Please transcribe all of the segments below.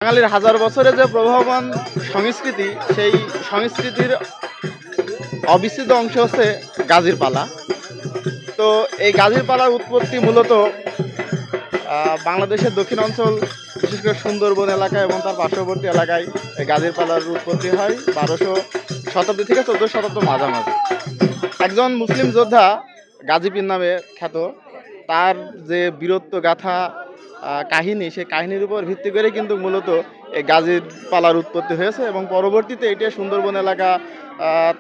বাঙালির হাজার বছরে যে প্রবাহমান সংস্কৃতি, সেই সংস্কৃতির অবিচ্ছেদ্য অংশ হচ্ছে গাজীর পালা। তো এই গাজীর পালার উৎপত্তি মূলত বাংলাদেশের দক্ষিণ অঞ্চল, বিশেষ করে সুন্দরবন এলাকা এবং তার পার্শ্ববর্তী এলাকায় এই গাজীর পালার উৎপত্তি হয় 1200 শতাব্দী থেকে 14 শতাব্দীর মাঝামাঝি। একজন মুসলিম যোদ্ধা গাজী পীর নামে খ্যাত, তার যে বীরত্ব গাথা কাহিনী, সেই কাহিনীর উপর ভিত্তি করে কিন্তু মূলত এই গাজীর পালার উৎপত্তি হয়েছে এবং পরবর্তীতে এটি সুন্দরবন এলাকা,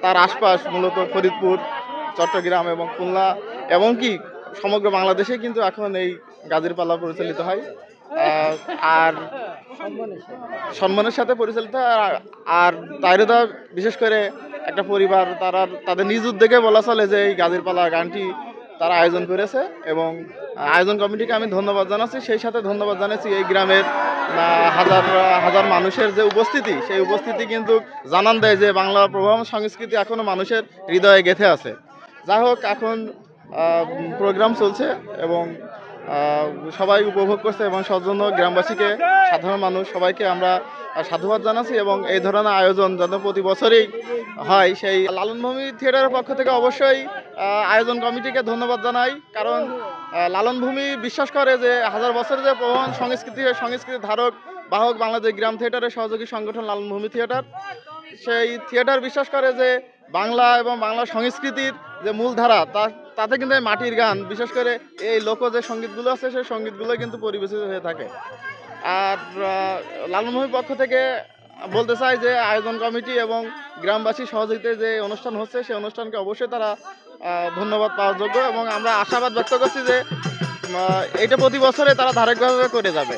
তার আশপাশ মূলত ফরিদপুর, চট্টগ্রাম এবং খুলনা, এমনকি সমগ্র বাংলাদেশে কিন্তু এখন এই গাজীর পালা পরিচালিত হয়। আর সম্মানের সাথে পরিচালিত হয়। আর তাইরদা বিশেষ করে একটা পরিবার, তাদের নিজ উদ্যোগে বলা চলে যে এই গাজীর পালা গানটি তারা আয়োজন করেছে এবং আয়োজন কমিটিকে আমি ধন্যবাদ জানাচ্ছি। সেই সাথে ধন্যবাদ জানাচ্ছি এই গ্রামের হাজার হাজার মানুষের যে উপস্থিতি, সেই উপস্থিতি কিন্তু জানান দেয় যে বাংলা প্রবাহমান সংস্কৃতি এখনও মানুষের হৃদয়ে গেঁথে আছে। যাই হোক, এখন প্রোগ্রাম চলছে এবং সবাই উপভোগ করছে এবং সৌজন্য গ্রামবাসীকে, সাধারণ মানুষ সবাইকে আমরা সাধুবাদ জানাচ্ছি এবং এই ধরনের আয়োজন যাতে প্রতি বছরই হয়, সেই লালনভূমি থিয়েটারের পক্ষ থেকে অবশ্যই আয়োজন কমিটিকে ধন্যবাদ জানাই। কারণ লালনভূমি বিশ্বাস করে যে হাজার বছরের যে প্রধান সংস্কৃতির ধারক বাহক বাংলাদেশ গ্রাম থিয়েটারের সহযোগী সংগঠন লালনভূমি থিয়েটার, সেই থিয়েটার বিশ্বাস করে যে বাংলা এবং বাংলা সংস্কৃতির যে মূলধারা, তাতে কিন্তু এই মাটির গান, বিশেষ করে এই লোক যে সঙ্গীতগুলো আছে, সেই সঙ্গীতগুলো কিন্তু পরিবেশিত হয়ে থাকে। আর লালনভূমির পক্ষ থেকে বলতে চাই যে আয়োজন কমিটি এবং গ্রামবাসী সহযোগিতায় যে অনুষ্ঠান হচ্ছে, সেই অনুষ্ঠানকে অবশ্যই তারা ধন্যবাদ পাওয়ার যোগ্য এবং আমরা আশাবাদ ব্যক্ত করছি যে এটা প্রতি বছরে তারা ধারাবাহিকভাবে করে যাবে।